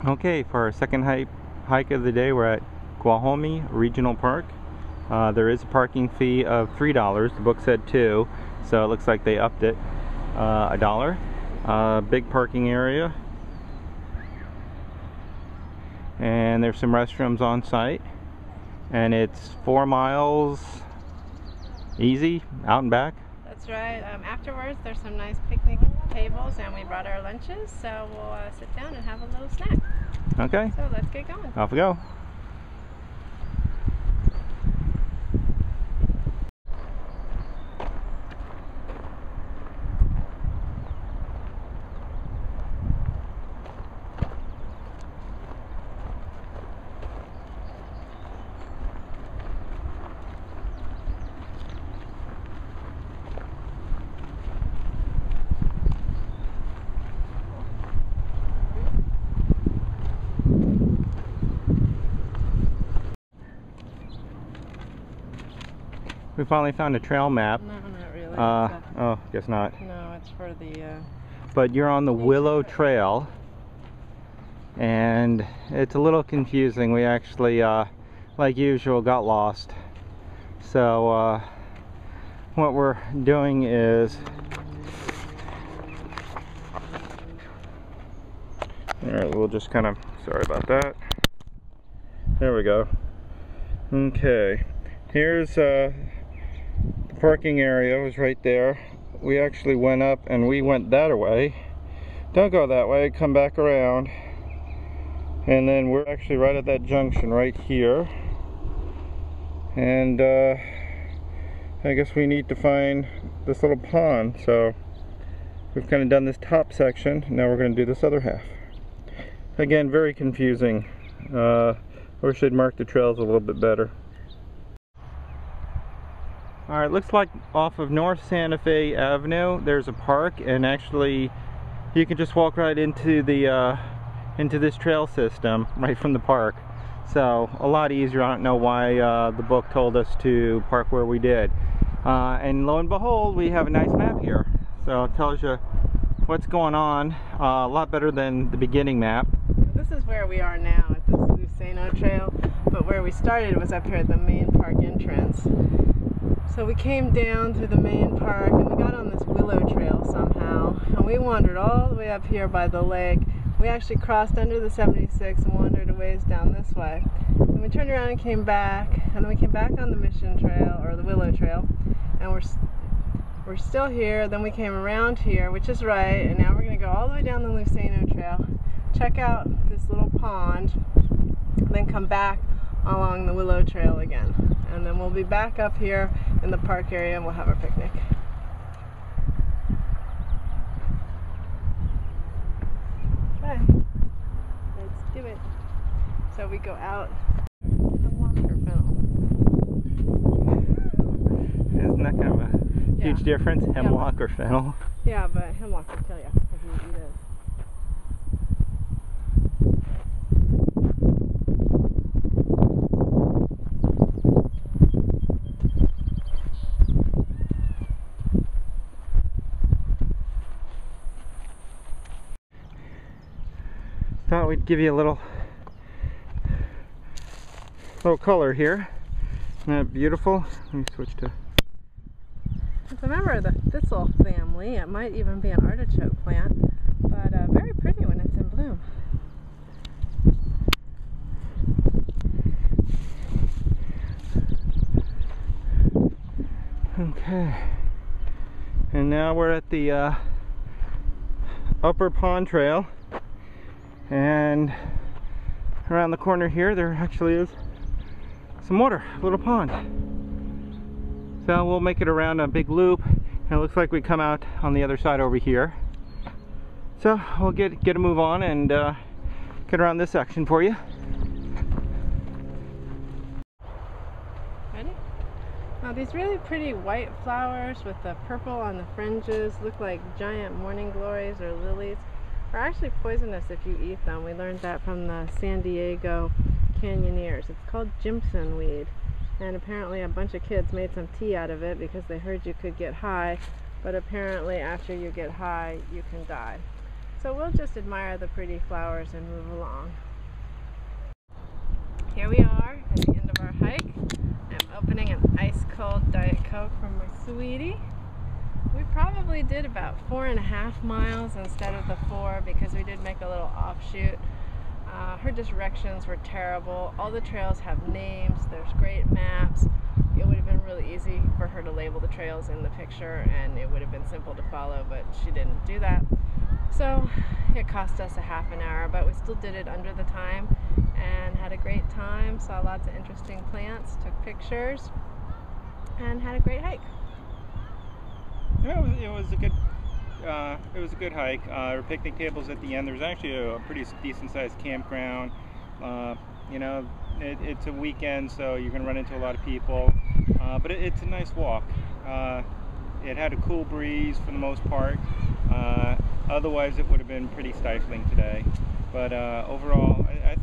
Okay, for our second hike of the day, we're at Guajome Regional Park. There is a parking fee of $3. The book said $2, so it looks like they upped it $1. Big parking area, and there's some restrooms on site, and it's 4 miles easy out and back. That's right. Afterwards, there's some nice picnic tables, and we brought our lunches, so we'll sit down and have a little snack. Okay. So let's get going. Off we go. We finally found a trail map. No, not really. Oh, guess not. No, it's for the... But you're on the Willow Trail, and it's a little confusing. We actually, like usual, got lost. So, what we're doing is... Alright, we'll just kind of... Sorry about that. There we go. Okay. Here's, the parking area was right there. We actually went up and we went that way. Don't go that way, come back around. And then we're actually right at that junction right here. And I guess we need to find this little pond. So we've kind of done this top section. Now we're going to do this other half. Again, very confusing. Wish they'd mark the trails a little bit better. Alright, looks like off of North Santa Fe Avenue there's a park, and actually you can just walk right into the into this trail system right from the park. So a lot easier. I don't know why the book told us to park where we did. And lo and behold, we have a nice map here. So it tells you what's going on, a lot better than the beginning map. This is where we are now at this Luceno Trail, but where we started was up here at the main park entrance. So we came down through the main park and we got on this willow trail somehow, and we wandered all the way up here by the lake. We actually crossed under the 76 and wandered a ways down this way. Then we turned around and came back, and then we came back on the Mission Trail, or the Willow Trail, and we're still here. Then we came around here, which is right, and now we're going to go all the way down the Luceno Trail, check out this little pond, then come back along the Willow Trail again. And then we'll be back up here in the park area and we'll have our picnic. Okay, let's do it. So we go out Hemlock or Fennel. Isn't that kind of a huge difference? Hemlock or Fennel? Yeah, but Hemlock will kill you if you eat it. Thought we'd give you a little color here. Isn't that beautiful? Let me switch to... It's a member of the thistle family. It might even be an artichoke plant, but very pretty when it's in bloom. Okay. And now we're at the Upper Pond Trail. And around the corner here there actually is some water, a little pond. So we'll make it around a big loop, and it looks like we come out on the other side over here. So we'll get a move on and get around this section for you. Ready? Now these really pretty white flowers with the purple on the fringes look like giant morning glories or lilies. Are actually poisonous if you eat them. We learned that from the San Diego canyoneers. It's called Jimson weed, and apparently a bunch of kids made some tea out of it because they heard you could get high, but apparently after you get high you can die. So we'll just admire the pretty flowers and move along. Here we are at the end of our hike. I'm opening an ice cold Diet Coke from my sweetie. We probably did about 4.5 miles instead of the 4 because we did make a little offshoot. Her directions were terrible. All the trails have names. There's great maps. It would have been really easy for her to label the trails in the picture and it would have been simple to follow, but she didn't do that. So it cost us a half an hour, but we still did it under the time and had a great time, saw lots of interesting plants, took pictures, and had a great hike. Yeah, it was a good hike. There were picnic tables at the end. There's actually a pretty decent sized campground. You know, it's a weekend, so you're going to run into a lot of people, but it's a nice walk. It had a cool breeze for the most part. Otherwise it would have been pretty stifling today, but overall I